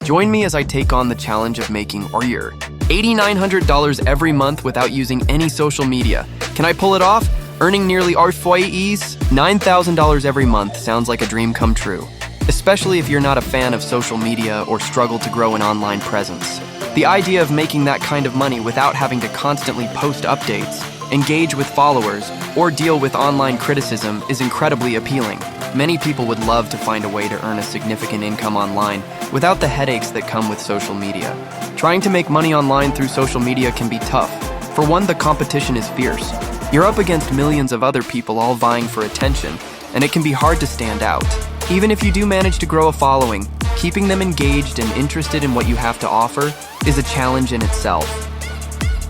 Join me as I take on the challenge of making $8,900 every month without using any social media. Can I pull it off? Earning nearly $9,000 every month sounds like a dream come true, especially if you're not a fan of social media or struggle to grow an online presence. The idea of making that kind of money without having to constantly post updates, engage with followers, or deal with online criticism is incredibly appealing. Many people would love to find a way to earn a significant income online without the headaches that come with social media. Trying to make money online through social media can be tough. For one, the competition is fierce. You're up against millions of other people all vying for attention, and it can be hard to stand out. Even if you do manage to grow a following, keeping them engaged and interested in what you have to offer is a challenge in itself.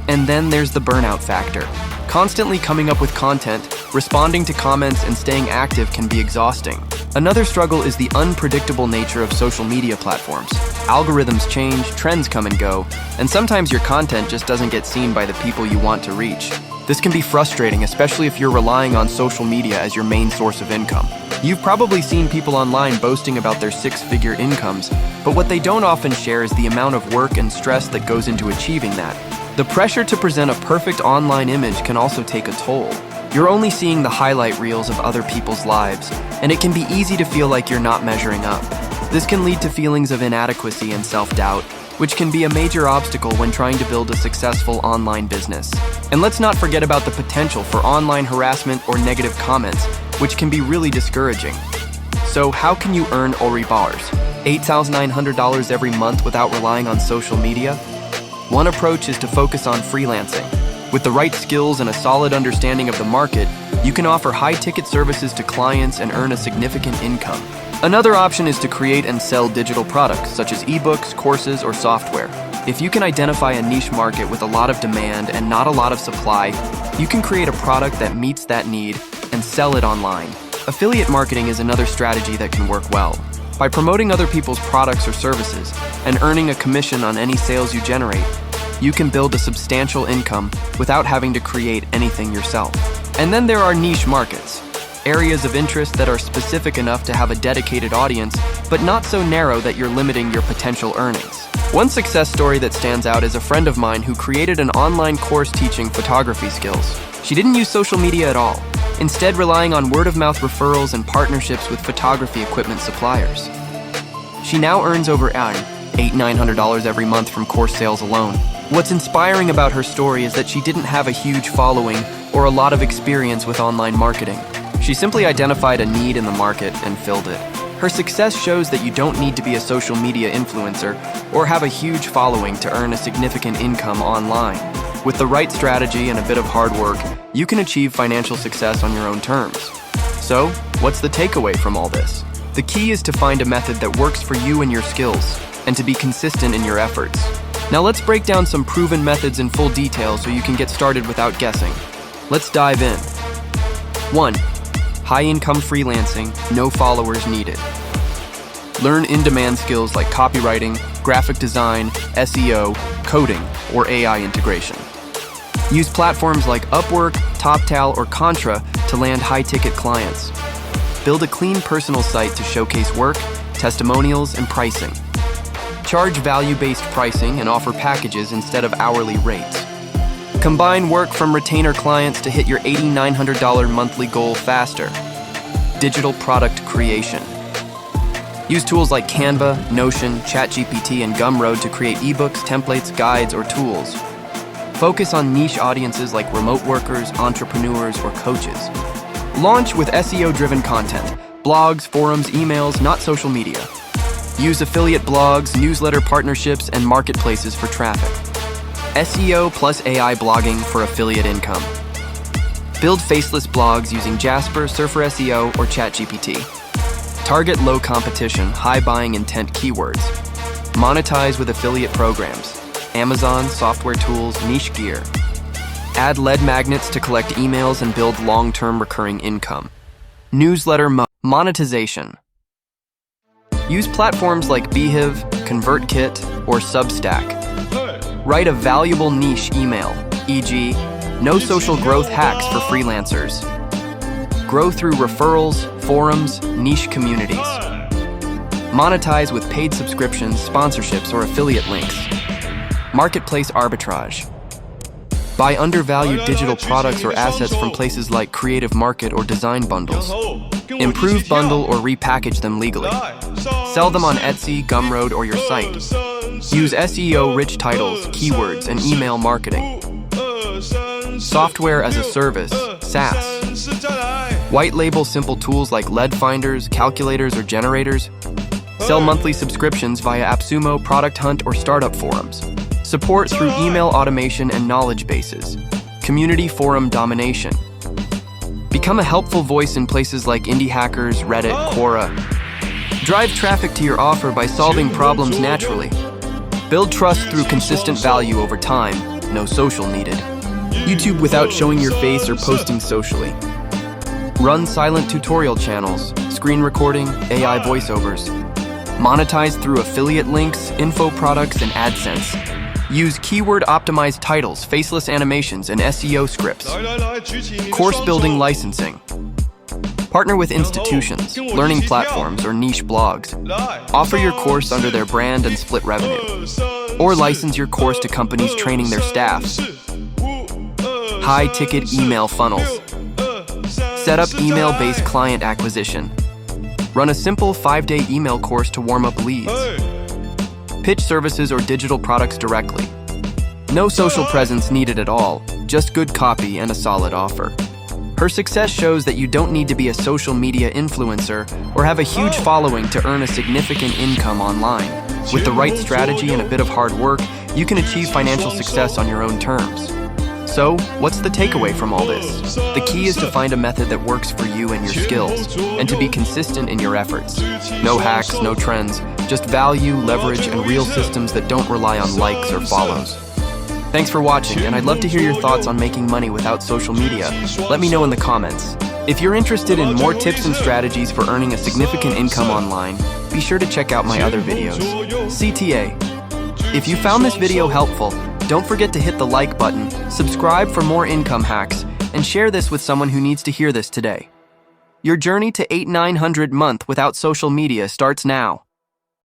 And then there's the burnout factor. Constantly coming up with content, responding to comments, and staying active can be exhausting. Another struggle is the unpredictable nature of social media platforms. Algorithms change, trends come and go, and sometimes your content just doesn't get seen by the people you want to reach. This can be frustrating, especially if you're relying on social media as your main source of income. You've probably seen people online boasting about their six-figure incomes, but what they don't often share is the amount of work and stress that goes into achieving that. The pressure to present a perfect online image can also take a toll. You're only seeing the highlight reels of other people's lives, and it can be easy to feel like you're not measuring up. This can lead to feelings of inadequacy and self-doubt, which can be a major obstacle when trying to build a successful online business. And let's not forget about the potential for online harassment or negative comments, which can be really discouraging. So how can you earn $8,900 every month without relying on social media? One approach is to focus on freelancing. With the right skills and a solid understanding of the market, you can offer high-ticket services to clients and earn a significant income. Another option is to create and sell digital products, such as ebooks, courses, or software. If you can identify a niche market with a lot of demand and not a lot of supply, you can create a product that meets that need and sell it online. Affiliate marketing is another strategy that can work well. By promoting other people's products or services and earning a commission on any sales you generate, you can build a substantial income without having to create anything yourself. And then there are niche markets, areas of interest that are specific enough to have a dedicated audience, but not so narrow that you're limiting your potential earnings. One success story that stands out is a friend of mine who created an online course teaching photography skills. She didn't use social media at all, instead relying on word-of-mouth referrals and partnerships with photography equipment suppliers. She now earns over $8,900 every month from course sales alone. What's inspiring about her story is that she didn't have a huge following or a lot of experience with online marketing. She simply identified a need in the market and filled it. Her success shows that you don't need to be a social media influencer or have a huge following to earn a significant income online. With the right strategy and a bit of hard work, you can achieve financial success on your own terms. So, what's the takeaway from all this? The key is to find a method that works for you and your skills, and to be consistent in your efforts. Now let's break down some proven methods in full detail so you can get started without guessing. Let's dive in. 1. High-income freelancing, no followers needed. Learn in-demand skills like copywriting, graphic design, SEO, coding, or AI integration. Use platforms like Upwork, TopTal, or Contra to land high-ticket clients. Build a clean personal site to showcase work, testimonials, and pricing. Charge value-based pricing and offer packages instead of hourly rates. Combine work from retainer clients to hit your $8,900 monthly goal faster. Digital product creation. Use tools like Canva, Notion, ChatGPT, and Gumroad to create ebooks, templates, guides, or tools. Focus on niche audiences like remote workers, entrepreneurs, or coaches. Launch with SEO-driven content, blogs, forums, emails, not social media. Use affiliate blogs, newsletter partnerships, and marketplaces for traffic. SEO plus AI blogging for affiliate income. Build faceless blogs using Jasper, Surfer SEO, or ChatGPT. Target low competition, high buying intent keywords. Monetize with affiliate programs. Amazon, software tools, niche gear. Add lead magnets to collect emails and build long-term recurring income. Newsletter monetization. Use platforms like Beehive, ConvertKit, or Substack. Write a valuable niche email, e.g., no social growth hacks for freelancers. Grow through referrals, forums, niche communities. Monetize with paid subscriptions, sponsorships, or affiliate links. Marketplace arbitrage. Buy undervalued digital products or assets from places like Creative Market or Design Bundles. Improve, bundle, or repackage them legally. Sell them on Etsy, Gumroad, or your site. Use SEO-rich titles, keywords, and email marketing. Software as a service, SaaS. White label simple tools like lead finders, calculators, or generators. Sell monthly subscriptions via AppSumo, Product Hunt, or startup forums. Support through email automation and knowledge bases. Community forum domination. Become a helpful voice in places like Indie Hackers, Reddit, Quora. Drive traffic to your offer by solving problems naturally. Build trust through consistent value over time, no social needed. YouTube without showing your face or posting socially. Run silent tutorial channels, screen recording, AI voiceovers. Monetize through affiliate links, info products, and AdSense. Use keyword-optimized titles, faceless animations, and SEO scripts. Course building licensing. Partner with institutions, learning platforms, or niche blogs. Offer your course under their brand and split revenue. Or license your course to companies training their staffs. High-ticket email funnels. Set up email-based client acquisition. Run a simple 5-day email course to warm up leads. Pitch services or digital products directly. No social presence needed at all, just good copy and a solid offer. Her success shows that you don't need to be a social media influencer or have a huge following to earn a significant income online. With the right strategy and a bit of hard work, you can achieve financial success on your own terms. So, what's the takeaway from all this? The key is to find a method that works for you and your skills, and to be consistent in your efforts. No hacks, no trends, just value, leverage, and real systems that don't rely on likes or follows. Thanks for watching, and I'd love to hear your thoughts on making money without social media. Let me know in the comments. If you're interested in more tips and strategies for earning a significant income online, be sure to check out my other videos. CTA. If you found this video helpful, don't forget to hit the like button, subscribe for more income hacks, and share this with someone who needs to hear this today. Your journey to $800-900 a month without social media starts now.